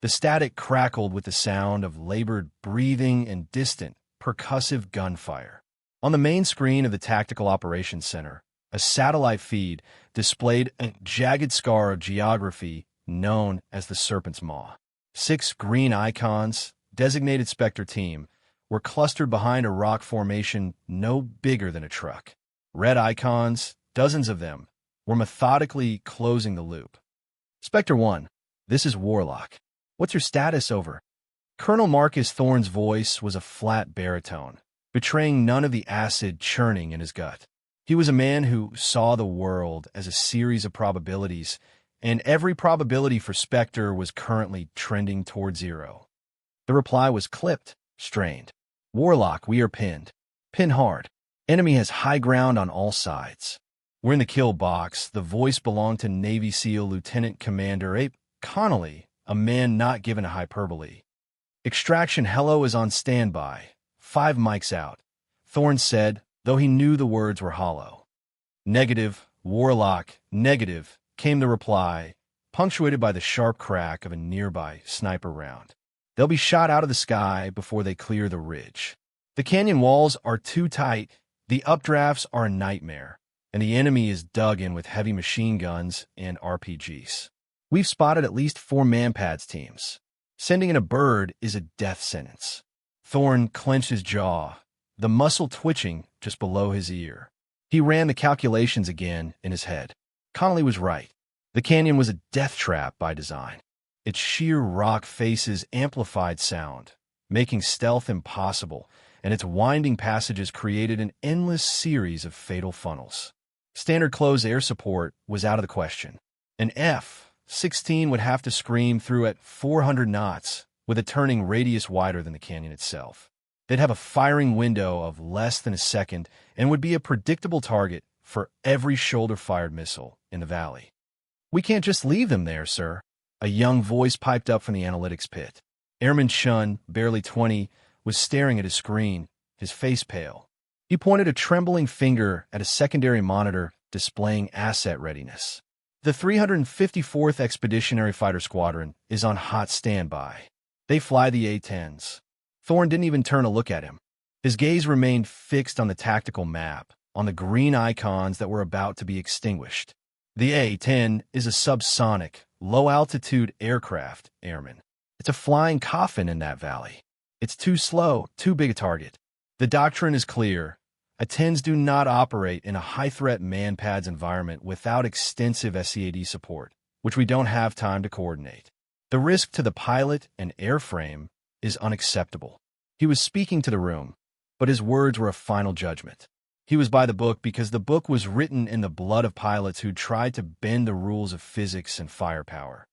The static crackled with the sound of labored breathing and distant, percussive gunfire. On the main screen of the Tactical Operations Center, a satellite feed displayed a jagged scar of geography known as the Serpent's Maw. 6 green icons, designated Spectre team, were clustered behind a rock formation no bigger than a truck. Red icons, dozens of them, were methodically closing the loop. Spectre 1, this is Warlock. What's your status over? Colonel Marcus Thorne's voice was a flat baritone, betraying none of the acid churning in his gut. He was a man who saw the world as a series of probabilities, and every probability for Spectre was currently trending toward 0. The reply was clipped, strained. Warlock, we are pinned. Pin hard. Enemy has high ground on all sides. We're in the kill box. The voice belonged to Navy SEAL Lieutenant Commander A. Connolly, a man not given a hyperbole. Extraction hello is on standby. 5 mics out, Thorne said, though he knew the words were hollow. Negative, Warlock, negative, came the reply, punctuated by the sharp crack of a nearby sniper round. They'll be shot out of the sky before they clear the ridge. The canyon walls are too tight, the updrafts are a nightmare, and the enemy is dug in with heavy machine guns and RPGs. We've spotted at least 4 Manpads teams. Sending in a bird is a death sentence. Thorne clenched his jaw, the muscle twitching just below his ear. He ran the calculations again in his head. Connolly was right. The canyon was a death trap by design. Its sheer rock faces amplified sound, making stealth impossible, and its winding passages created an endless series of fatal funnels. Standard close air support was out of the question. An F-16 would have to scream through at 400 knots, with a turning radius wider than the canyon itself. They'd have a firing window of less than a second and would be a predictable target for every shoulder-fired missile in the valley. We can't just leave them there, sir. A young voice piped up from the analytics pit. Airman Shun, barely 20, was staring at his screen, his face pale. He pointed a trembling finger at a secondary monitor displaying asset readiness. The 354th Expeditionary Fighter Squadron is on hot standby. They fly the A-10s. Thorne didn't even turn to look at him. His gaze remained fixed on the tactical map, on the green icons that were about to be extinguished. The A-10 is a subsonic, low-altitude aircraft, Airman. It's a flying coffin in that valley. It's too slow, too big a target. The doctrine is clear. A-10s do not operate in a high-threat Manpads environment without extensive SCAD support, which we don't have time to coordinate. The risk to the pilot and airframe is unacceptable. He was speaking to the room, but his words were a final judgment. He was by the book because the book was written in the blood of pilots who tried to bend the rules of physics and firepower.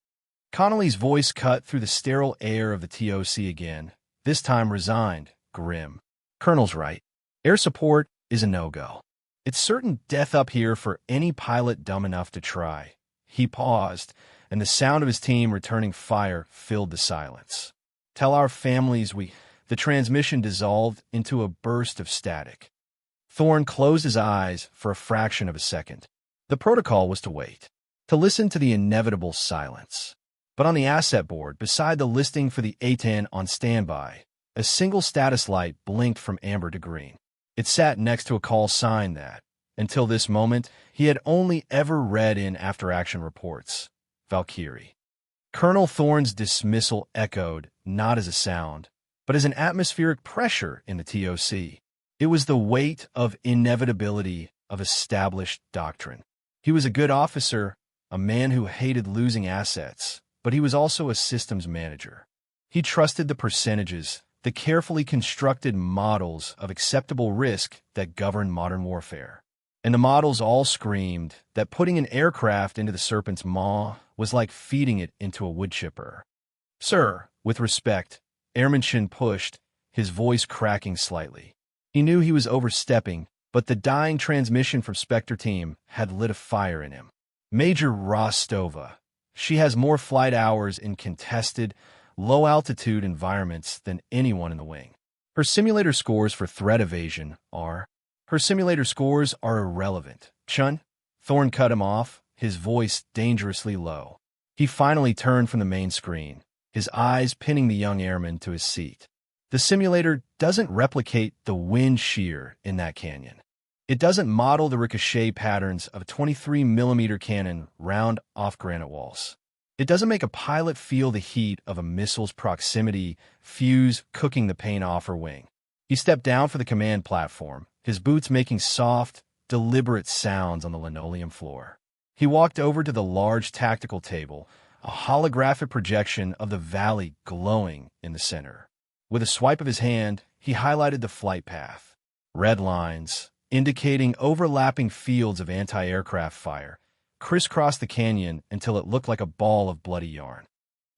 Connolly's voice cut through the sterile air of the TOC again, this time resigned, grim. Colonel's right. Air support is a no-go. It's certain death up here for any pilot dumb enough to try. He paused, and the sound of his team returning fire filled the silence. Tell our families The transmission dissolved into a burst of static. Thorne closed his eyes for a fraction of a second. The protocol was to wait, to listen to the inevitable silence. But on the asset board, beside the listing for the A-10 on standby, a single status light blinked from amber to green. It sat next to a call sign that, until this moment, he had only ever read in after-action reports. Valkyrie. Colonel Thorne's dismissal echoed, not as a sound, but as an atmospheric pressure in the TOC. It was the weight of inevitability of established doctrine. He was a good officer, a man who hated losing assets, but he was also a systems manager. He trusted the percentages, the carefully constructed models of acceptable risk that govern modern warfare. And the models all screamed that putting an aircraft into the Serpent's Maw was like feeding it into a wood chipper. Sir, with respect, Airman Shin pushed, his voice cracking slightly. He knew he was overstepping, but the dying transmission from Spectre Team had lit a fire in him. Major Rostova. She has more flight hours in contested, low-altitude environments than anyone in the wing. Her simulator scores for threat evasion are... Her simulator scores are irrelevant. Chun? Thorne cut him off, his voice dangerously low. He finally turned from the main screen, his eyes pinning the young airman to his seat. The simulator doesn't replicate the wind shear in that canyon. It doesn't model the ricochet patterns of a 23mm cannon round off granite walls. It doesn't make a pilot feel the heat of a missile's proximity fuse cooking the paint off her wing. He stepped down for the command platform, his boots making soft, deliberate sounds on the linoleum floor. He walked over to the large tactical table, a holographic projection of the valley glowing in the center. With a swipe of his hand, he highlighted the flight path. Red lines, indicating overlapping fields of anti-aircraft fire, crisscrossed the canyon until it looked like a ball of bloody yarn.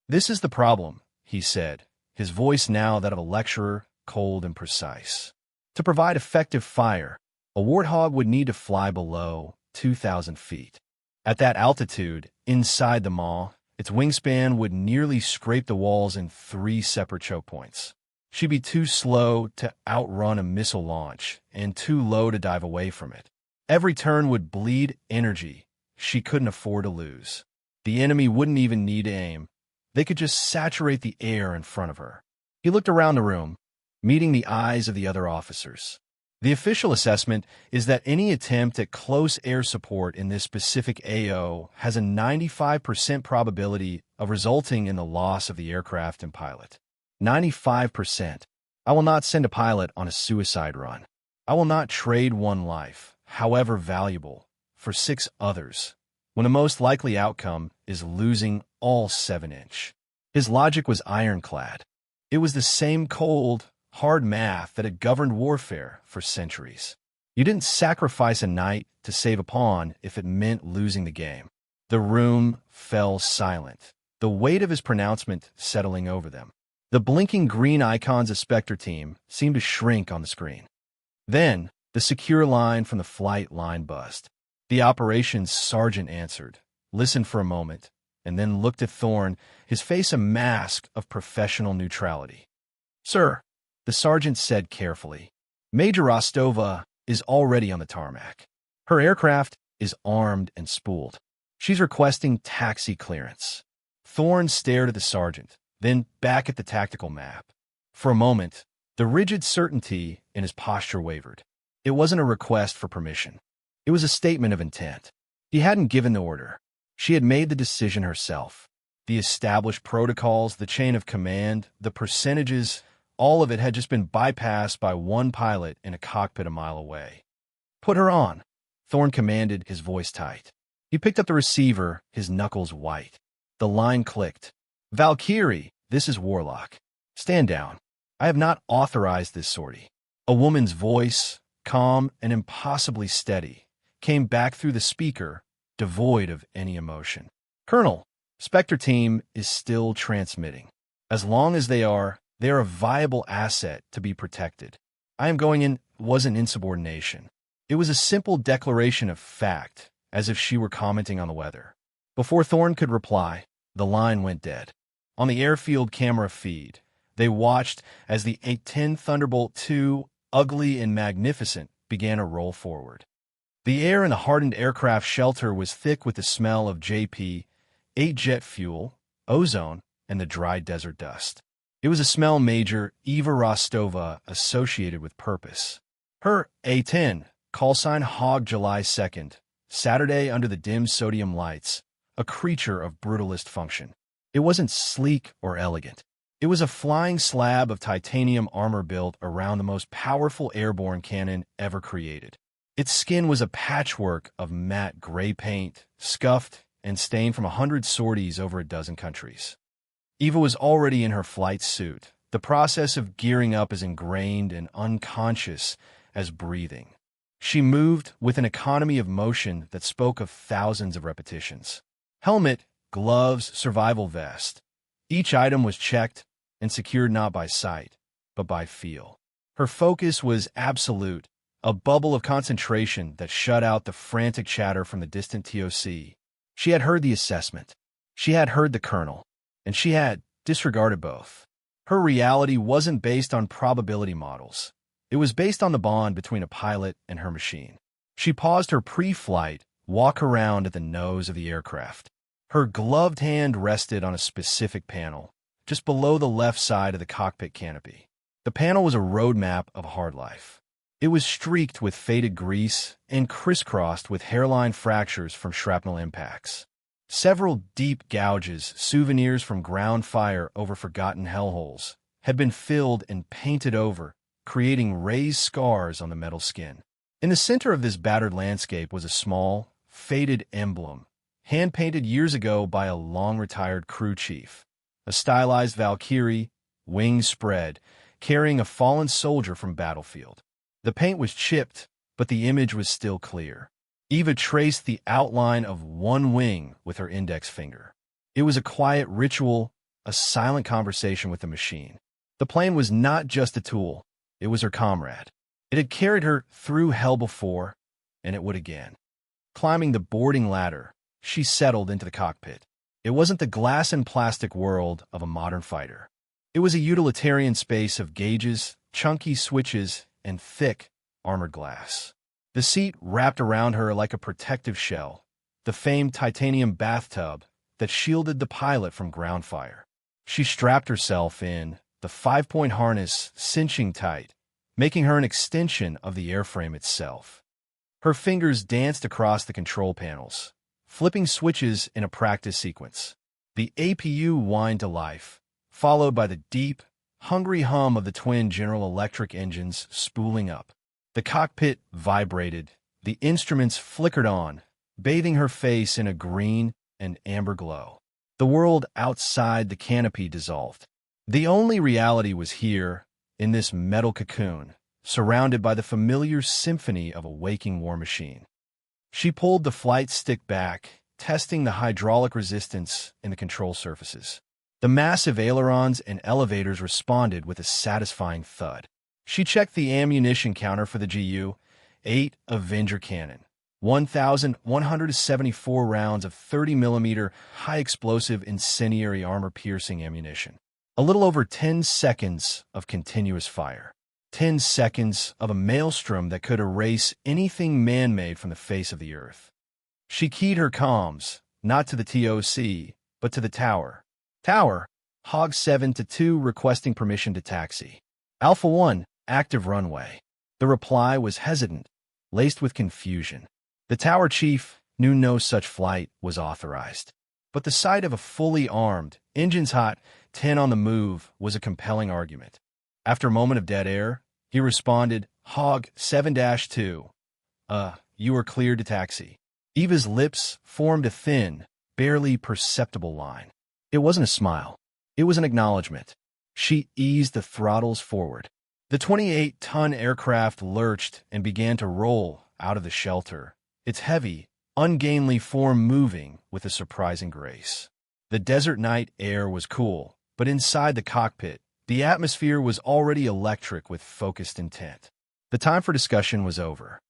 "This is the problem," he said, his voice now that of a lecturer, cold and precise. "To provide effective fire, a Warthog would need to fly below 2,000 feet. At that altitude, inside the maw, its wingspan would nearly scrape the walls in 3 separate choke points. She'd be too slow to outrun a missile launch and too low to dive away from it. Every turn would bleed energy she couldn't afford to lose. The enemy wouldn't even need to aim. They could just saturate the air in front of her." He looked around the room, meeting the eyes of the other officers. The official assessment is that any attempt at close air support in this specific AO has a 95% probability of resulting in the loss of the aircraft and pilot. 95%. I will not send a pilot on a suicide run. I will not trade one life, however valuable, for 6 others, when the most likely outcome is losing all 7-inch. His logic was ironclad. It was the same cold, hard math that had governed warfare for centuries. You didn't sacrifice a knight to save a pawn if it meant losing the game. The room fell silent, the weight of his pronouncement settling over them. The blinking green icons of Spectre Team seemed to shrink on the screen. Then, the secure line from the flight line buzzed. The operations sergeant answered, listened for a moment, and then looked at Thorne, his face a mask of professional neutrality. "Sir," the sergeant said carefully, "Major Rostova is already on the tarmac. Her aircraft is armed and spooled. She's requesting taxi clearance." Thorne stared at the sergeant, then back at the tactical map. For a moment, the rigid certainty in his posture wavered. It wasn't a request for permission. It was a statement of intent. He hadn't given the order. She had made the decision herself. The established protocols, the chain of command, the percentages, all of it had just been bypassed by one pilot in a cockpit a mile away. "Put her on," Thorne commanded, his voice tight. He picked up the receiver, his knuckles white. The line clicked. "Valkyrie, this is Warlock. Stand down. I have not authorized this sortie." A woman's voice, calm and impossibly steady, came back through the speaker, devoid of any emotion. "Colonel, Spectre Team is still transmitting. As long as they are a viable asset to be protected. I am going in," wasn't insubordination. It was a simple declaration of fact, as if she were commenting on the weather. Before Thorne could reply, the line went dead. On the airfield camera feed, they watched as the A-10 Thunderbolt II, ugly and magnificent, began to roll forward. The air in the hardened aircraft shelter was thick with the smell of JP-8 jet fuel, ozone, and the dry desert dust. It was a smell Major Eva Rostova associated with purpose. Her A-10, callsign Hog July 2nd, Saturday under the dim sodium lights, a creature of brutalist function. It wasn't sleek or elegant. It was a flying slab of titanium armor built around the most powerful airborne cannon ever created. Its skin was a patchwork of matte gray paint, scuffed and stained from 100 sorties over a dozen countries. Eva was already in her flight suit. The process of gearing up as ingrained and unconscious as breathing. She moved with an economy of motion that spoke of thousands of repetitions. Helmet, gloves, survival vest. Each item was checked and secured not by sight, but by feel. Her focus was absolute, a bubble of concentration that shut out the frantic chatter from the distant TOC. She had heard the assessment. She had heard the colonel. And she had disregarded both. Her reality wasn't based on probability models. It was based on the bond between a pilot and her machine. She paused her pre-flight walk around at the nose of the aircraft. Her gloved hand rested on a specific panel, just below the left side of the cockpit canopy. The panel was a roadmap of a hard life. It was streaked with faded grease and crisscrossed with hairline fractures from shrapnel impacts. Several deep gouges, souvenirs from ground fire over forgotten hellholes, had been filled and painted over, creating raised scars on the metal skin. In the center of this battered landscape was a small, faded emblem, hand-painted years ago by a long-retired crew chief. A stylized Valkyrie, wings spread, carrying a fallen soldier from battlefield. The paint was chipped, but the image was still clear. Eva traced the outline of one wing with her index finger. It was a quiet ritual, a silent conversation with the machine. The plane was not just a tool, it was her comrade. It had carried her through hell before, and it would again. Climbing the boarding ladder, she settled into the cockpit. It wasn't the glass and plastic world of a modern fighter. It was a utilitarian space of gauges, chunky switches, and thick, armored glass. The seat wrapped around her like a protective shell, the famed titanium bathtub that shielded the pilot from ground fire. She strapped herself in, the 5-point harness cinching tight, making her an extension of the airframe itself. Her fingers danced across the control panels, flipping switches in a practice sequence. The APU whined to life, followed by the deep, hungry hum of the twin General Electric engines spooling up. The cockpit vibrated, the instruments flickered on, bathing her face in a green and amber glow. The world outside the canopy dissolved. The only reality was here, in this metal cocoon, surrounded by the familiar symphony of a waking war machine. She pulled the flight stick back, testing the hydraulic resistance in the control surfaces. The massive ailerons and elevators responded with a satisfying thud. She checked the ammunition counter for the GU-8 Avenger cannon. 1,174 rounds of 30mm high-explosive incendiary armor-piercing ammunition. A little over 10 seconds of continuous fire. 10 seconds of a maelstrom that could erase anything man-made from the face of the earth. She keyed her comms, not to the TOC, but to the tower. Tower, Hog 7-2 requesting permission to taxi. Alpha 1, active runway. The reply was hesitant, laced with confusion. The tower chief knew no such flight was authorized. But the sight of a fully armed, engines hot, 10 on the move was a compelling argument. After a moment of dead air, he responded, Hog 7-2. You are cleared to taxi. Eva's lips formed a thin, barely perceptible line. It wasn't a smile. It was an acknowledgement. She eased the throttles forward. The 28-ton aircraft lurched and began to roll out of the shelter, its heavy, ungainly form moving with a surprising grace. The desert night air was cool, but inside the cockpit, the atmosphere was already electric with focused intent. The time for discussion was over.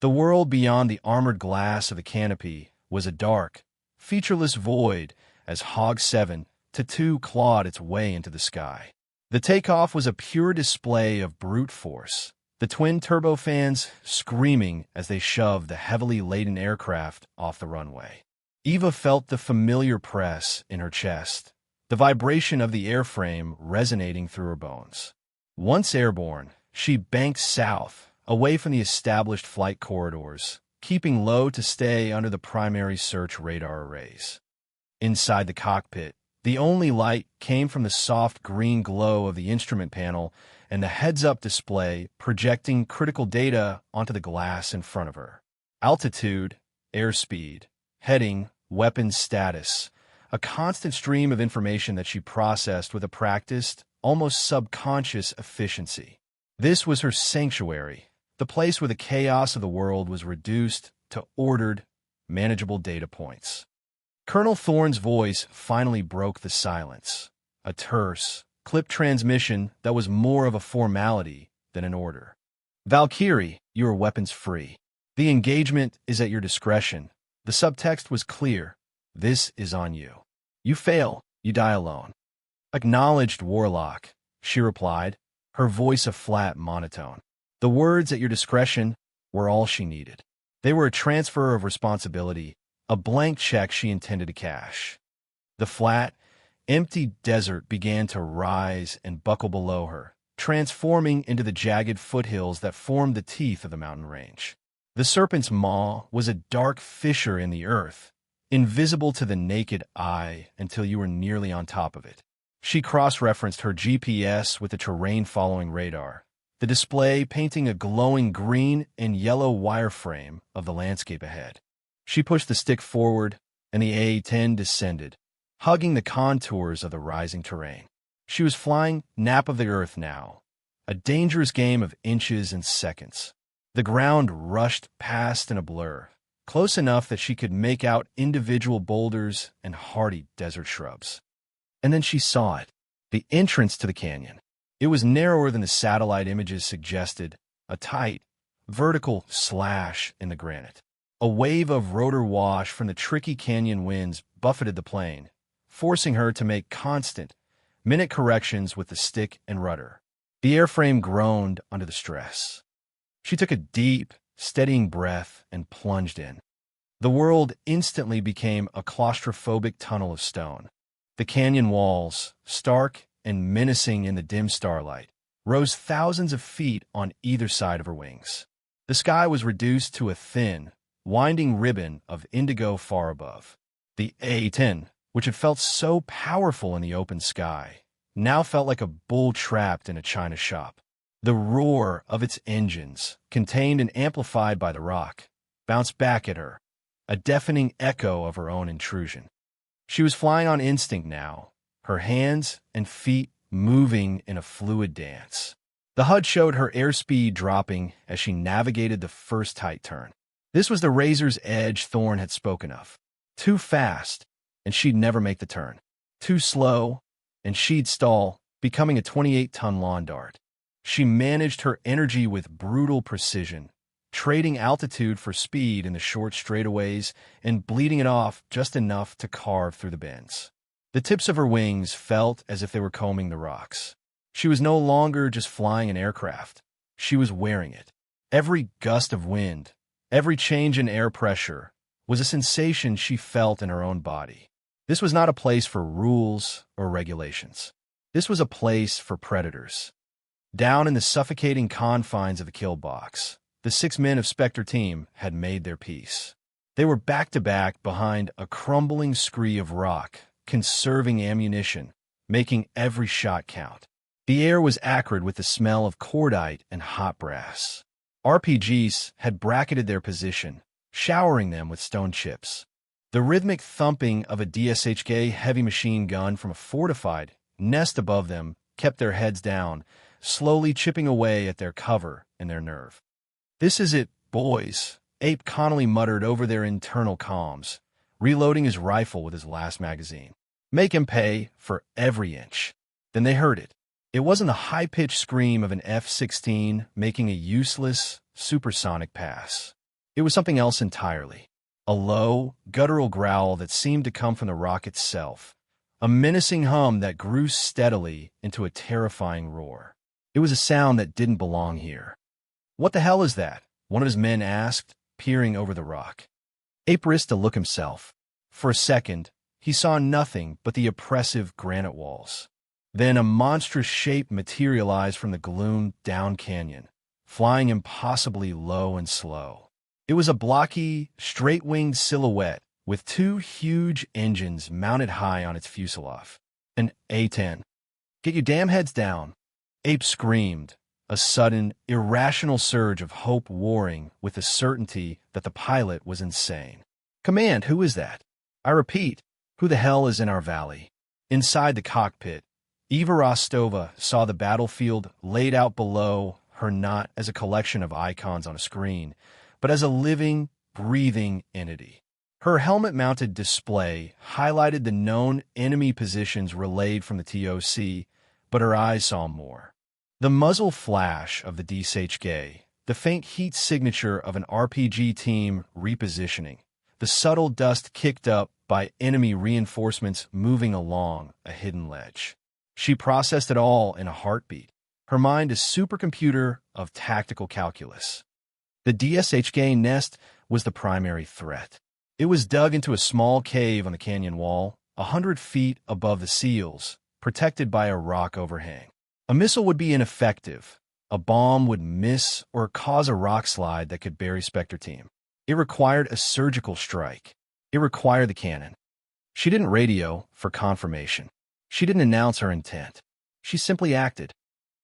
The world beyond the armored glass of the canopy was a dark, featureless void as Hog 7-2 clawed its way into the sky. The takeoff was a pure display of brute force, the twin turbofans screaming as they shoved the heavily laden aircraft off the runway. Eva felt the familiar press in her chest, the vibration of the airframe resonating through her bones. Once airborne, she banked south, away from the established flight corridors, keeping low to stay under the primary search radar arrays. Inside the cockpit, the only light came from the soft green glow of the instrument panel and the heads-up display projecting critical data onto the glass in front of her. Altitude, airspeed, heading, weapons status, a constant stream of information that she processed with a practiced, almost subconscious efficiency. This was her sanctuary, the place where the chaos of the world was reduced to ordered, manageable data points. Colonel Thorne's voice finally broke the silence, a terse, clipped transmission that was more of a formality than an order. Valkyrie, you are weapons free. The engagement is at your discretion. The subtext was clear. This is on you. You fail, you die alone. Acknowledged, Warlock, she replied, her voice a flat monotone. The words at your discretion were all she needed. They were a transfer of responsibility, a blank check she intended to cash. The flat, Empty desert began to rise and buckle below her, transforming into the jagged foothills that formed the teeth of the mountain range. The serpent's maw was a dark fissure in the earth, invisible to the naked eye until you were nearly on top of it. She cross-referenced her GPS with the terrain-following radar, the display painting a glowing green and yellow wireframe of the landscape ahead. She pushed the stick forward, and the A-10 descended, hugging the contours of the rising terrain. She was flying nap of the earth now, a dangerous game of inches and seconds. The ground rushed past in a blur, close enough that she could make out individual boulders and hardy desert shrubs. And then she saw it, the entrance to the canyon. It was narrower than the satellite images suggested, a tight, vertical slash in the granite. A wave of rotor wash from the tricky canyon winds buffeted the plane, forcing her to make constant, minute corrections with the stick and rudder. The airframe groaned under the stress. She took a deep, steadying breath and plunged in. The world instantly became a claustrophobic tunnel of stone. The canyon walls, stark and menacing in the dim starlight, rose thousands of feet on either side of her wings. The sky was reduced to a thin, winding ribbon of indigo far above. The A-10, which had felt so powerful in the open sky, now felt like a bull trapped in a china shop. The roar of its engines, contained and amplified by the rock, bounced back at her, a deafening echo of her own intrusion. She was flying on instinct now, her hands and feet moving in a fluid dance. The HUD showed her airspeed dropping as she navigated the first tight turn. This was the razor's edge Thorne had spoken of. Too fast, and she'd never make the turn. Too slow, and she'd stall, becoming a 28-ton lawn dart. She managed her energy with brutal precision, trading altitude for speed in the short straightaways and bleeding it off just enough to carve through the bends. The tips of her wings felt as if they were combing the rocks. She was no longer just flying an aircraft. She was wearing it. Every gust of wind, every change in air pressure, was a sensation she felt in her own body. This was not a place for rules or regulations. This was a place for predators. Down in the suffocating confines of the kill box, the 6 men of Spectre team had made their peace. They were back-to-back behind a crumbling scree of rock, conserving ammunition, making every shot count. The air was acrid with the smell of cordite and hot brass. RPGs had bracketed their position, showering them with stone chips. The rhythmic thumping of a DSHK heavy machine gun from a fortified nest above them kept their heads down, slowly chipping away at their cover and their nerve. "This is it, boys," Ape Connolly muttered over their internal comms, reloading his rifle with his last magazine. "Make him pay for every inch." Then they heard it. It wasn't the high-pitched scream of an F-16 making a useless, supersonic pass. It was something else entirely. A low, guttural growl that seemed to come from the rock itself. A menacing hum that grew steadily into a terrifying roar. It was a sound that didn't belong here. "What the hell is that?" one of his men asked, peering over the rock. Ape risked to look himself. For a second, he saw nothing but the oppressive granite walls. Then a monstrous shape materialized from the gloom down canyon, flying impossibly low and slow. It was a blocky, straight-winged silhouette with 2 huge engines mounted high on its fuselage. An A-10. "Get your damn heads down!" Ape screamed, a sudden, irrational surge of hope warring with the certainty that the pilot was insane. "Command, who is that? I repeat, who the hell is in our valley?" Inside the cockpit, Eva Rostova saw the battlefield laid out below her not as a collection of icons on a screen, but as a living, breathing entity. Her helmet-mounted display highlighted the known enemy positions relayed from the TOC, but her eyes saw more. The muzzle flash of the DSHK, the faint heat signature of an RPG team repositioning, the subtle dust kicked up by enemy reinforcements moving along a hidden ledge. She processed it all in a heartbeat, her mind a supercomputer of tactical calculus. The DSHK nest was the primary threat. It was dug into a small cave on the canyon wall, 100 feet above the seals, protected by a rock overhang. A missile would be ineffective. A bomb would miss or cause a rock slide that could bury Spectre team. It required a surgical strike. It required the cannon. She didn't radio for confirmation. She didn't announce her intent. She simply acted.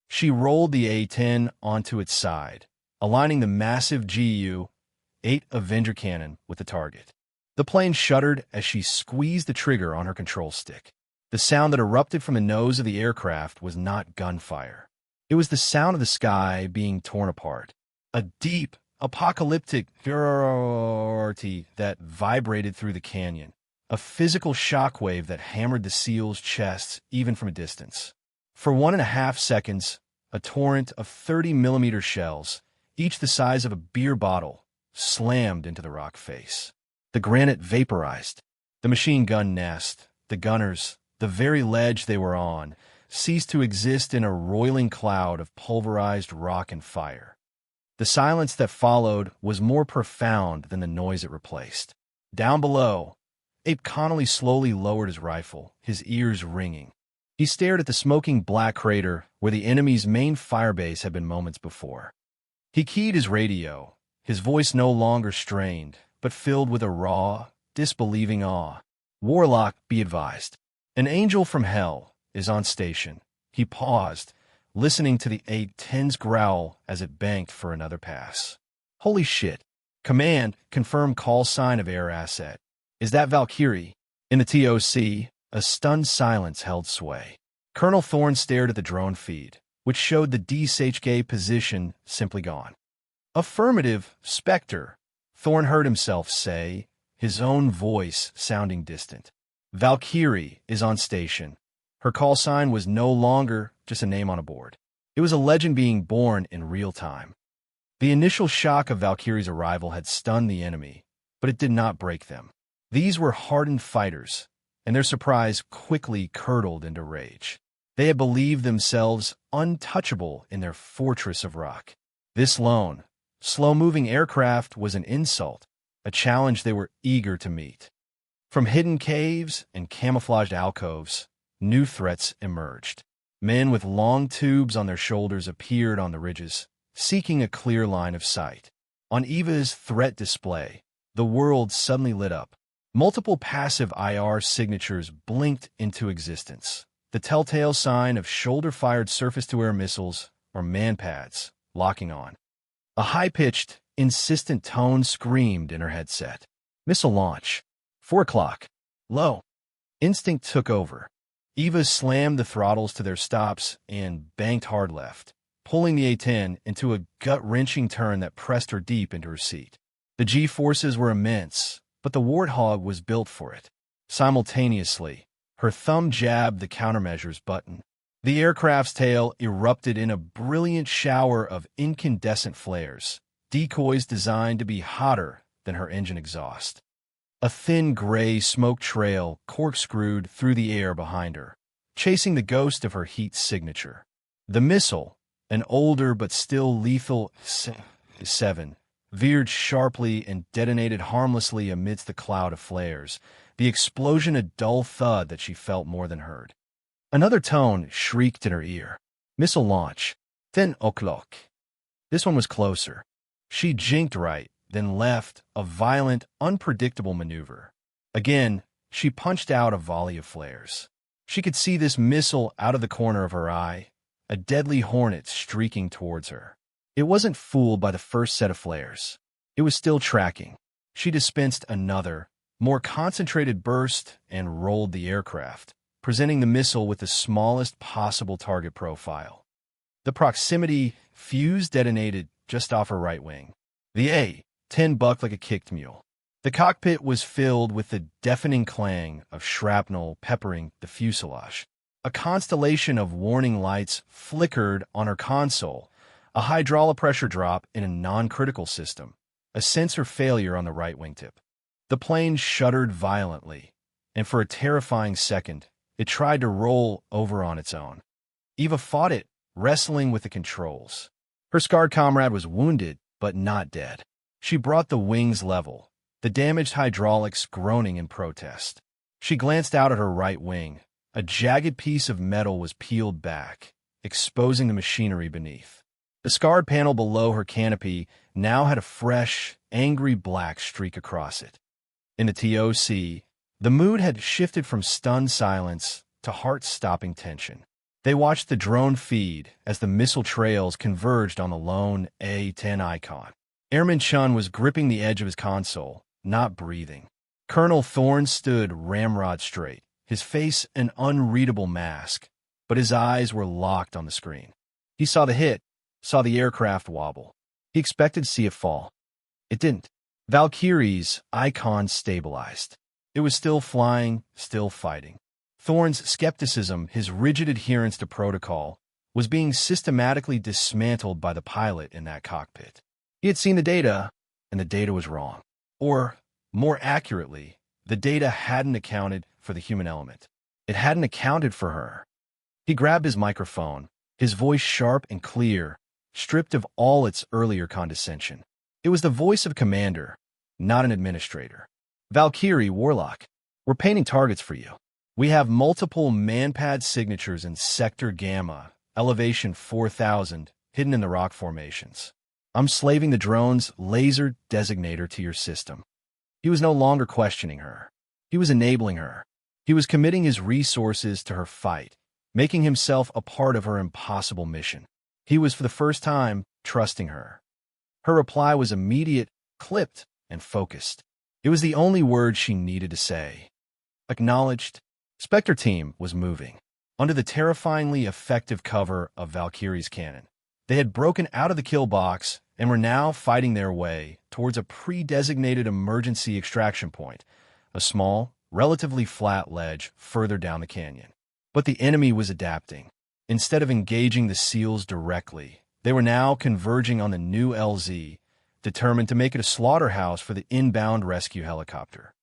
She rolled the A-10 onto its side, aligning the massive GU-8 Avenger cannon with the target. The plane shuddered as she squeezed the trigger on her control stick. The sound that erupted from the nose of the aircraft was not gunfire. It was the sound of the sky being torn apart. A deep, apocalyptic roar that vibrated through the canyon. A physical shockwave that hammered the SEALs' chests even from a distance. For 1.5 seconds, a torrent of 30mm shells, each the size of a beer bottle, slammed into the rock face. The granite vaporized. The machine gun nest, the gunners, the very ledge they were on, ceased to exist in a roiling cloud of pulverized rock and fire. The silence that followed was more profound than the noise it replaced. Down below, Abe Connolly slowly lowered his rifle, his ears ringing. He stared at the smoking black crater where the enemy's main firebase had been moments before. He keyed his radio, his voice no longer strained, but filled with a raw, disbelieving awe. "Warlock, be advised. An angel from hell is on station." He paused, listening to the A-10's growl as it banked for another pass. "Holy shit. Command, confirm call sign of air asset. Is that Valkyrie?" In the TOC, a stunned silence held sway. Colonel Thorne stared at the drone feed, which showed the DSHK position simply gone. "Affirmative, Spectre," Thorne heard himself say, his own voice sounding distant. "Valkyrie is on station." Her call sign was no longer just a name on a board. It was a legend being born in real time. The initial shock of Valkyrie's arrival had stunned the enemy, but it did not break them. These were hardened fighters, and their surprise quickly curdled into rage. They had believed themselves untouchable in their fortress of rock. This lone, slow-moving aircraft was an insult, a challenge they were eager to meet. From hidden caves and camouflaged alcoves, new threats emerged. Men with long tubes on their shoulders appeared on the ridges, seeking a clear line of sight. On Eva's threat display, the world suddenly lit up. Multiple passive IR signatures blinked into existence, the telltale sign of shoulder-fired surface-to-air missiles or manpads locking on. A high-pitched, insistent tone screamed in her headset. "Missile launch. 4 o'clock. Low." Instinct took over. Eva slammed the throttles to their stops and banked hard left, pulling the A-10 into a gut-wrenching turn that pressed her deep into her seat. The G-forces were immense, but the Warthog was built for it. Simultaneously, her thumb jabbed the countermeasures button. The aircraft's tail erupted in a brilliant shower of incandescent flares, decoys designed to be hotter than her engine exhaust. A thin gray smoke trail corkscrewed through the air behind her, chasing the ghost of her heat signature. The missile, an older but still lethal A-7, veered sharply and detonated harmlessly amidst the cloud of flares, the explosion a dull thud that she felt more than heard. Another tone shrieked in her ear. "Missile launch. 10 o'clock." This one was closer. She jinked right, then left, a violent, unpredictable maneuver. Again, she punched out a volley of flares. She could see this missile out of the corner of her eye, a deadly hornet streaking towards her. It wasn't fooled by the first set of flares. It was still tracking. She dispensed another, more concentrated burst and rolled the aircraft, presenting the missile with the smallest possible target profile. The proximity fuse detonated just off her right wing. The A-10 bucked like a kicked mule. The cockpit was filled with the deafening clang of shrapnel peppering the fuselage. A constellation of warning lights flickered on her console, a hydraulic pressure drop in a non-critical system, a sensor failure on the right wingtip. The plane shuddered violently, and for a terrifying second, it tried to roll over on its own. Eva fought it, wrestling with the controls. Her scarred comrade was wounded, but not dead. She brought the wings level, the damaged hydraulics groaning in protest. She glanced out at her right wing. A jagged piece of metal was peeled back, exposing the machinery beneath. The scarred panel below her canopy now had a fresh, angry black streak across it. In the TOC, the mood had shifted from stunned silence to heart-stopping tension. They watched the drone feed as the missile trails converged on the lone A-10 icon. Airman Chun was gripping the edge of his console, not breathing. Colonel Thorne stood ramrod straight, his face an unreadable mask, but his eyes were locked on the screen. He saw the hit, saw the aircraft wobble. He expected to see it fall. It didn't. Valkyrie's icon stabilized. It was still flying, still fighting. Thorne's skepticism, his rigid adherence to protocol, was being systematically dismantled by the pilot in that cockpit. He had seen the data, and the data was wrong. Or, more accurately, the data hadn't accounted for the human element. It hadn't accounted for her. He grabbed his microphone, his voice sharp and clear, stripped of all its earlier condescension. It was the voice of a commander, not an administrator. Valkyrie, Warlock, we're painting targets for you. We have multiple manpad signatures in Sector Gamma, elevation 4000, hidden in the rock formations. I'm slaving the drone's laser designator to your system. He was no longer questioning her. He was enabling her. He was committing his resources to her fight, making himself a part of her impossible mission. He was, for the first time, trusting her. Her reply was immediate, clipped, and focused. It was the only word she needed to say. Acknowledged. Spectre team was moving. Under the terrifyingly effective cover of Valkyrie's cannon, they had broken out of the kill box and were now fighting their way towards a pre-designated emergency extraction point, a small, relatively flat ledge further down the canyon. But the enemy was adapting. Instead of engaging the SEALs directly, they were now converging on the new LZ, determined to make it a slaughterhouse for the inbound rescue helicopter.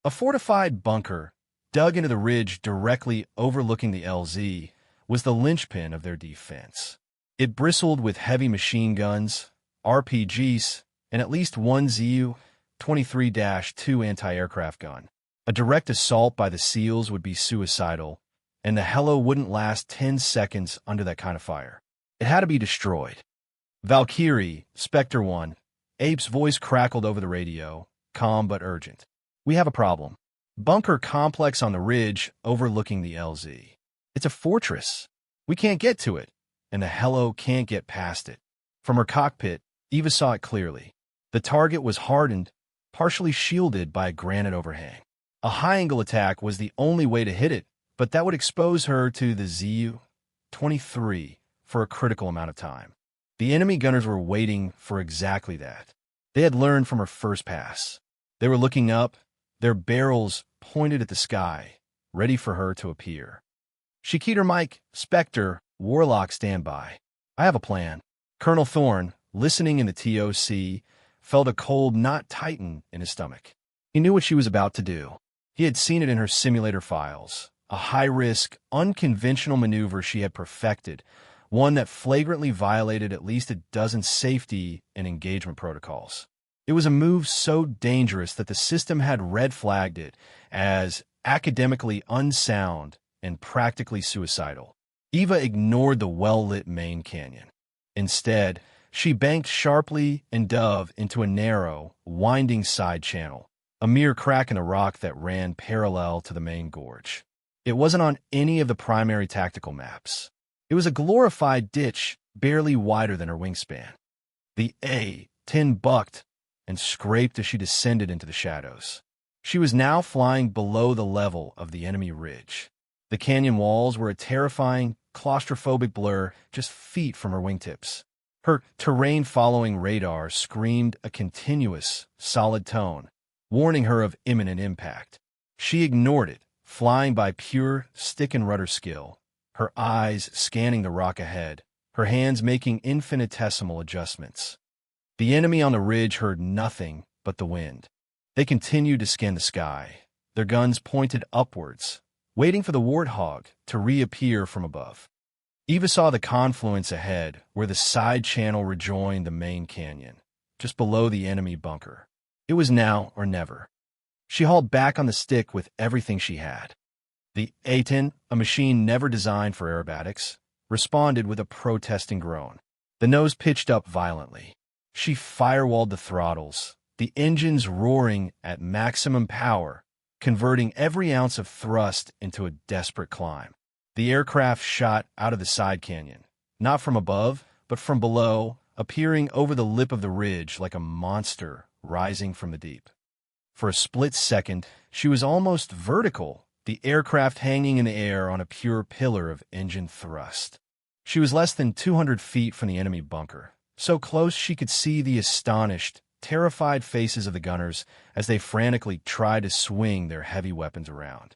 A fortified bunker, dug into the ridge directly overlooking the LZ, was the linchpin of their defense. It bristled with heavy machine guns, RPGs, and at least one Zu-23-2 anti-aircraft gun. A direct assault by the SEALs would be suicidal, and the helo wouldn't last 10 seconds under that kind of fire. It had to be destroyed. Valkyrie, Spectre 1, Ape's voice crackled over the radio, calm but urgent. We have a problem. Bunker complex on the ridge overlooking the LZ. It's a fortress. We can't get to it, and the helo can't get past it. From her cockpit, Eva saw it clearly. The target was hardened, partially shielded by a granite overhang. A high-angle attack was the only way to hit it, but that would expose her to the Zu-23 for a critical amount of time. The enemy gunners were waiting for exactly that. They had learned from her first pass. They were looking up, their barrels pointed at the sky, ready for her to appear. She keyed her mic. Spectre, Warlock, stand by. I have a plan. Colonel Thorne, listening in the TOC, felt a cold knot tighten in his stomach. He knew what she was about to do. He had seen it in her simulator files, a high-risk, unconventional maneuver she had perfected, one that flagrantly violated at least a dozen safety and engagement protocols. It was a move so dangerous that the system had red-flagged it as academically unsound and practically suicidal. Eva ignored the well-lit main canyon. Instead, she banked sharply and dove into a narrow, winding side channel, a mere crack in the rock that ran parallel to the main gorge. It wasn't on any of the primary tactical maps. It was a glorified ditch barely wider than her wingspan. The A-10 bucked and scraped as she descended into the shadows. She was now flying below the level of the enemy ridge. The canyon walls were a terrifying, claustrophobic blur just feet from her wingtips. Her terrain-following radar screamed a continuous, solid tone, warning her of imminent impact. She ignored it, flying by pure stick and rudder skill, her eyes scanning the rock ahead, her hands making infinitesimal adjustments. The enemy on the ridge heard nothing but the wind. They continued to scan the sky, their guns pointed upwards, waiting for the warthog to reappear from above. Eva saw the confluence ahead where the side channel rejoined the main canyon, just below the enemy bunker. It was now or never. She hauled back on the stick with everything she had. The A-10, a machine never designed for aerobatics, responded with a protesting groan. The nose pitched up violently. She firewalled the throttles, the engines roaring at maximum power, converting every ounce of thrust into a desperate climb. The aircraft shot out of the side canyon, not from above, but from below, appearing over the lip of the ridge like a monster rising from the deep. For a split second, she was almost vertical, the aircraft hanging in the air on a pure pillar of engine thrust. She was less than 200 feet from the enemy bunker, so close she could see the astonished, terrified faces of the gunners as they frantically tried to swing their heavy weapons around.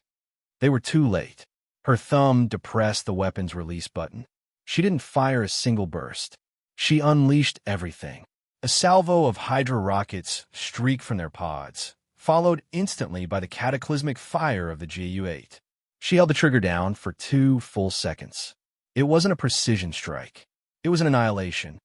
They were too late. Her thumb depressed the weapon's release button. She didn't fire a single burst. She unleashed everything. A salvo of Hydra rockets streaked from their pods, followed instantly by the cataclysmic fire of the Ju-8. She held the trigger down for 2 full seconds. It wasn't a precision strike. It was an annihilation.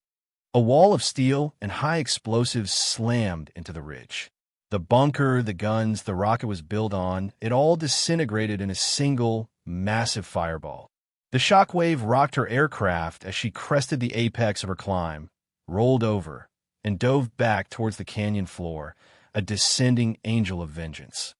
A wall of steel and high explosives slammed into the ridge. The bunker, the guns, the rocket was built on, it all disintegrated in a single, massive fireball. The shockwave rocked her aircraft as she crested the apex of her climb, rolled over, and dove back towards the canyon floor, a descending angel of vengeance.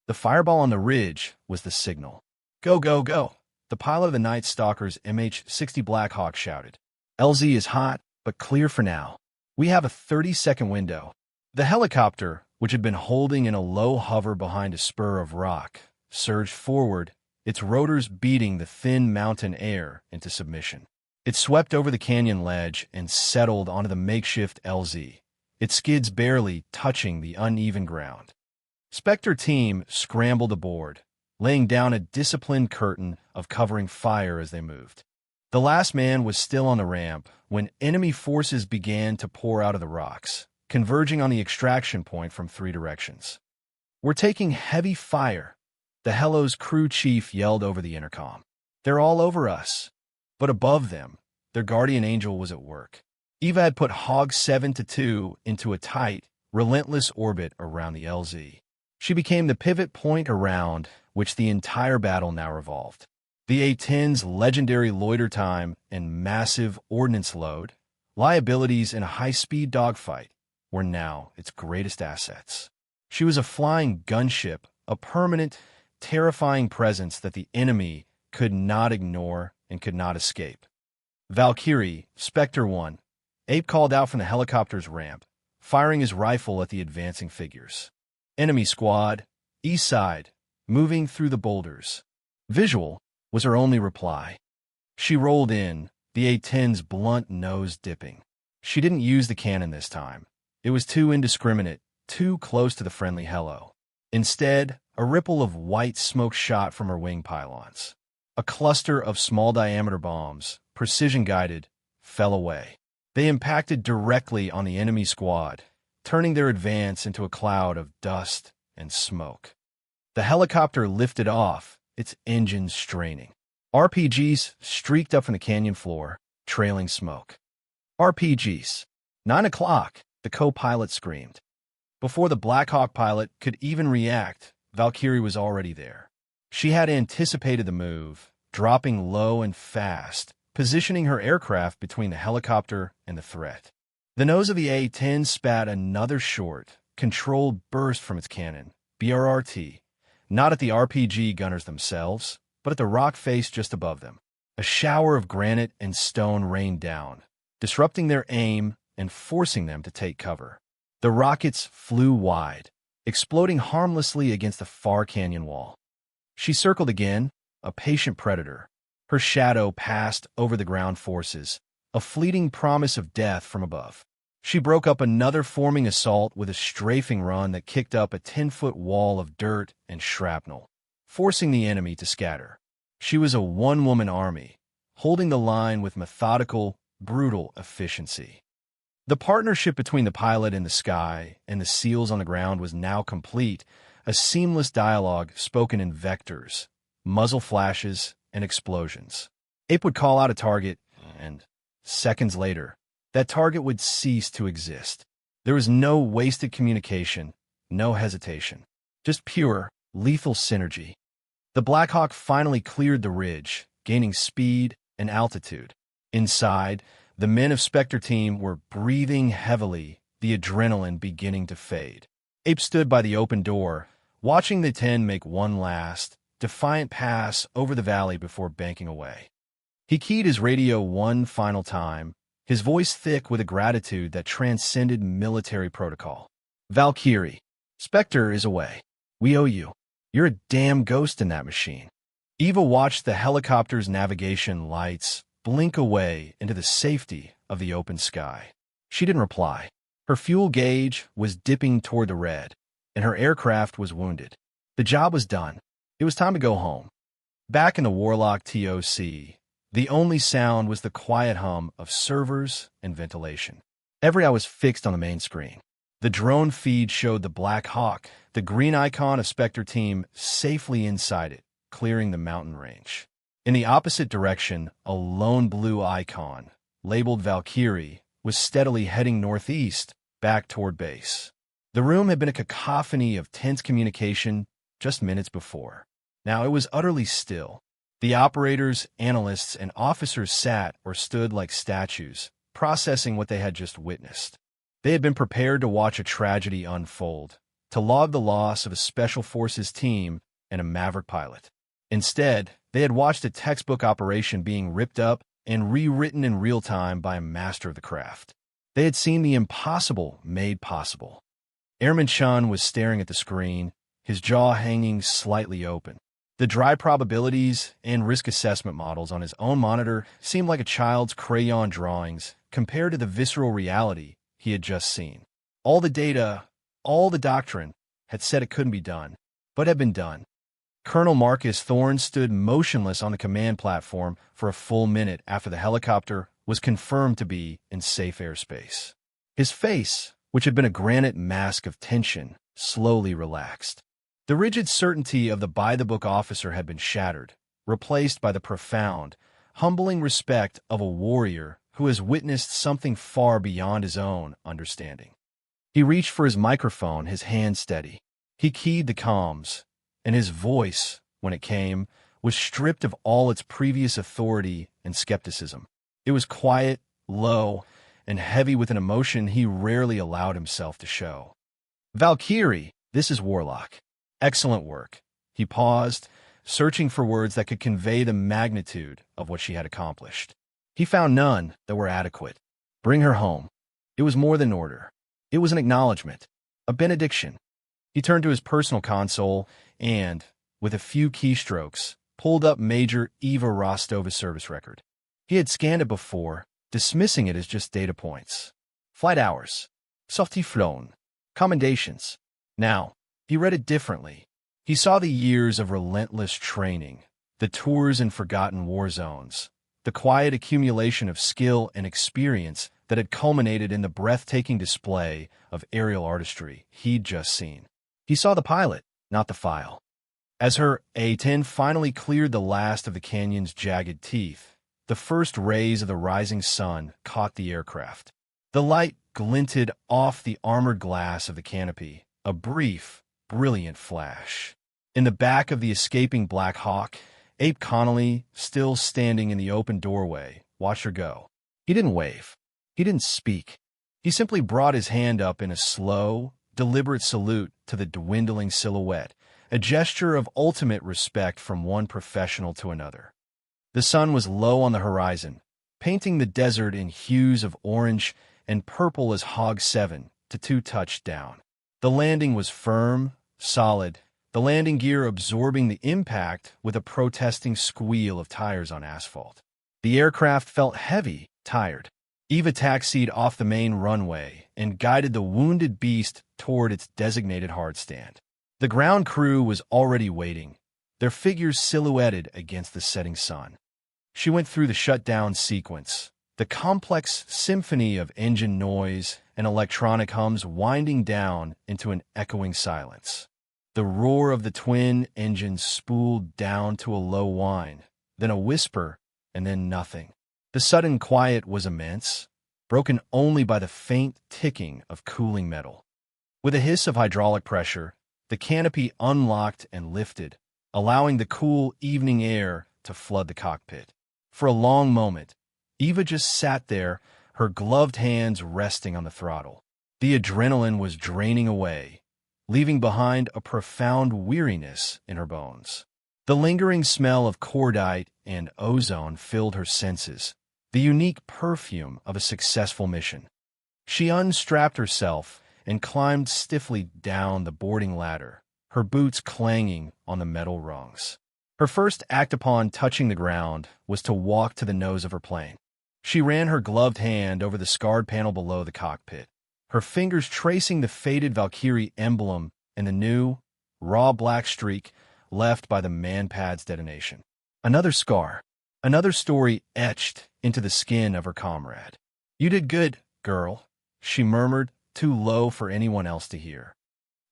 The fireball on the ridge was the signal. "Go, go, go!" The pilot of the Night Stalker's MH-60 Blackhawk shouted. "LZ is hot, but clear for now. We have a 30-second window." The helicopter, which had been holding in a low hover behind a spur of rock, surged forward, its rotors beating the thin mountain air into submission. It swept over the canyon ledge and settled onto the makeshift LZ, its skids barely touching the uneven ground. Spectre team scrambled aboard, laying down a disciplined curtain of covering fire as they moved. The last man was still on the ramp when enemy forces began to pour out of the rocks, converging on the extraction point from 3 directions. "We're taking heavy fire," the Hello's crew chief yelled over the intercom. "They're all over us." But above them, their guardian angel was at work. Eva had put Hog 7-2 into a tight, relentless orbit around the LZ. She became the pivot point around which the entire battle now revolved. The A-10's legendary loiter time and massive ordnance load, liabilities in a high-speed dogfight, were now its greatest assets. She was a flying gunship, a permanent, terrifying presence that the enemy could not ignore and could not escape. Valkyrie, Spectre 1, Ape called out from the helicopter's ramp, firing his rifle at the advancing figures. Enemy squad, east side, moving through the boulders. Visual was her only reply. She rolled in, the A-10's blunt nose dipping. She didn't use the cannon this time. It was too indiscriminate, too close to the friendly Hello. Instead, a ripple of white smoke shot from her wing pylons. A cluster of small-diameter bombs, precision-guided, fell away. They impacted directly on the enemy squad, turning their advance into a cloud of dust and smoke. The helicopter lifted off, its engines straining. RPGs streaked up from the canyon floor, trailing smoke. RPGs. 9 o'clock, the co-pilot screamed. Before the Blackhawk pilot could even react, Valkyrie was already there. She had anticipated the move, dropping low and fast, positioning her aircraft between the helicopter and the threat. The nose of the A-10 spat another short, controlled burst from its cannon, BRRT, not at the RPG gunners themselves, but at the rock face just above them. A shower of granite and stone rained down, disrupting their aim and forcing them to take cover. The rockets flew wide, exploding harmlessly against the far canyon wall. She circled again, a patient predator. Her shadow passed over the ground forces, a fleeting promise of death from above. She broke up another forming assault with a strafing run that kicked up a 10-foot wall of dirt and shrapnel, forcing the enemy to scatter. She was a one-woman army, holding the line with methodical, brutal efficiency. The partnership between the pilot in the sky and the SEALs on the ground was now complete, a seamless dialogue spoken in vectors, muzzle flashes, and explosions. Ape would call out a target, and seconds later, that target would cease to exist. There was no wasted communication, no hesitation. Just pure, lethal synergy. The Black Hawk finally cleared the ridge, gaining speed and altitude. Inside, the men of Spectre Team were breathing heavily, the adrenaline beginning to fade. Ape stood by the open door, watching the A-10 make one last, defiant pass over the valley before banking away. He keyed his radio one final time, his voice thick with a gratitude that transcended military protocol. "Valkyrie, Spectre is away. We owe you. You're a damn ghost in that machine." Eva watched the helicopter's navigation lights blink away into the safety of the open sky. She didn't reply. Her fuel gauge was dipping toward the red, and her aircraft was wounded. The job was done. It was time to go home. Back in the Warlock TOC, the only sound was the quiet hum of servers and ventilation. Every eye was fixed on the main screen. The drone feed showed the Black Hawk, the green icon of Spectre Team, safely inside it, clearing the mountain range. In the opposite direction, a lone blue icon, labeled Valkyrie, was steadily heading northeast, back toward base. The room had been a cacophony of tense communication just minutes before. Now it was utterly still. The operators, analysts, and officers sat or stood like statues, processing what they had just witnessed. They had been prepared to watch a tragedy unfold, to log the loss of a Special Forces team and a Maverick pilot. Instead, they had watched a textbook operation being ripped up and rewritten in real time by a master of the craft. They had seen the impossible made possible. Airman Chun was staring at the screen, his jaw hanging slightly open. The dry probabilities and risk assessment models on his own monitor seemed like a child's crayon drawings compared to the visceral reality he had just seen. All the data, all the doctrine, had said it couldn't be done, but had been done. Colonel Marcus Thorne stood motionless on the command platform for a full minute after the helicopter was confirmed to be in safe airspace. His face, which had been a granite mask of tension, slowly relaxed. The rigid certainty of the by-the-book officer had been shattered, replaced by the profound, humbling respect of a warrior who has witnessed something far beyond his own understanding. He reached for his microphone, his hand steady. He keyed the comms, and his voice, when it came, was stripped of all its previous authority and skepticism. It was quiet, low, and heavy with an emotion he rarely allowed himself to show. "Valkyrie, this is Warlock. Excellent work." He paused, searching for words that could convey the magnitude of what she had accomplished. He found none that were adequate. Bring her home. It was more than an order. It was an acknowledgement, a benediction. He turned to his personal console and, with a few keystrokes, pulled up Major Eva Rostova's service record. He had scanned it before, dismissing it as just data points. Flight hours, sortie flown, commendations. Now, he read it differently. He saw the years of relentless training, the tours in forgotten war zones, the quiet accumulation of skill and experience that had culminated in the breathtaking display of aerial artistry he'd just seen. He saw the pilot, not the file. As her A-10 finally cleared the last of the canyon's jagged teeth, the first rays of the rising sun caught the aircraft. The light glinted off the armored glass of the canopy, a brief, brilliant flash. In the back of the escaping Black Hawk, Abe Connolly, still standing in the open doorway, watched her go. He didn't wave. He didn't speak. He simply brought his hand up in a slow, deliberate salute to the dwindling silhouette, a gesture of ultimate respect from one professional to another. The sun was low on the horizon, painting the desert in hues of orange and purple as Hog 7 to 2 touched down. The landing was firm, solid, the landing gear absorbing the impact with a protesting squeal of tires on asphalt. The aircraft felt heavy, tired. Eva taxied off the main runway and guided the wounded beast toward its designated hardstand. The ground crew was already waiting, their figures silhouetted against the setting sun. She went through the shutdown sequence, the complex symphony of engine noise and electronic hums winding down into an echoing silence. The roar of the twin engines spooled down to a low whine, then a whisper, and then nothing. The sudden quiet was immense, broken only by the faint ticking of cooling metal. With a hiss of hydraulic pressure, The canopy unlocked and lifted, allowing the cool evening air to flood the cockpit. For a long moment, Eva just sat there, her gloved hands resting on the throttle. The adrenaline was draining away, leaving behind a profound weariness in her bones. The lingering smell of cordite and ozone filled her senses, the unique perfume of a successful mission. She unstrapped herself and climbed stiffly down the boarding ladder, her boots clanging on the metal rungs. Her first act upon touching the ground was to walk to the nose of her plane. She ran her gloved hand over the scarred panel below the cockpit, her fingers tracing the faded Valkyrie emblem and the new, raw black streak left by the manpad's detonation. Another scar, another story etched into the skin of her comrade. "You did good, girl," she murmured, too low for anyone else to hear.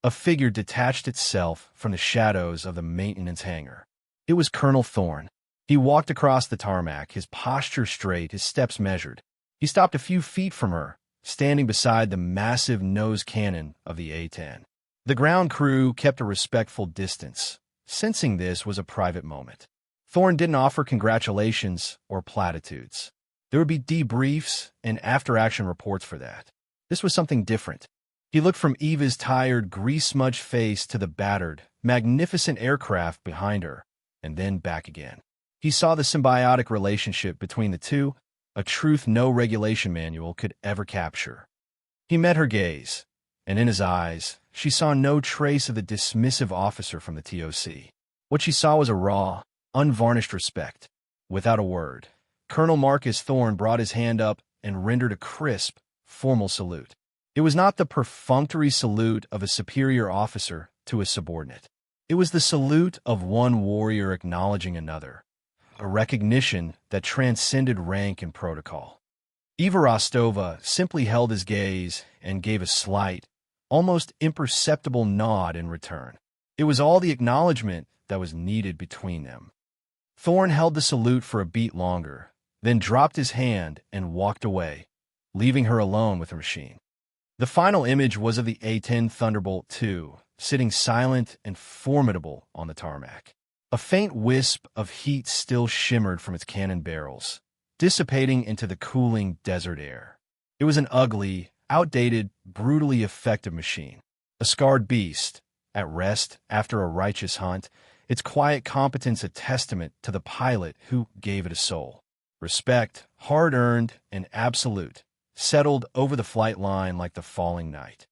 A figure detached itself from the shadows of the maintenance hangar. It was Colonel Thorne. He walked across the tarmac, his posture straight, his steps measured. He stopped a few feet from her, standing beside the massive nose cannon of the A-10. The ground crew kept a respectful distance, sensing this was a private moment. Thorne didn't offer congratulations or platitudes. There would be debriefs and after-action reports for that. This was something different. He looked from Eva's tired, grease-smudged face to the battered, magnificent aircraft behind her, and then back again. He saw the symbiotic relationship between the two, a truth no regulation manual could ever capture. He met her gaze, and in his eyes, she saw no trace of the dismissive officer from the TOC. What she saw was a raw, unvarnished respect. Without a word, Colonel Marcus Thorne brought his hand up and rendered a crisp, formal salute. It was not the perfunctory salute of a superior officer to a subordinate. It was the salute of one warrior acknowledging another, a recognition that transcended rank and protocol. Eva Rostova simply held his gaze and gave a slight, almost imperceptible nod in return. It was all the acknowledgement that was needed between them. Thorne held the salute for a beat longer, then dropped his hand and walked away, leaving her alone with her machine. The final image was of the A-10 Thunderbolt II, sitting silent and formidable on the tarmac. A faint wisp of heat still shimmered from its cannon barrels, dissipating into the cooling desert air. It was an ugly, outdated, brutally effective machine. A scarred beast, at rest after a righteous hunt, its quiet competence a testament to the pilot who gave it a soul. Respect, hard-earned and absolute, settled over the flight line like the falling night.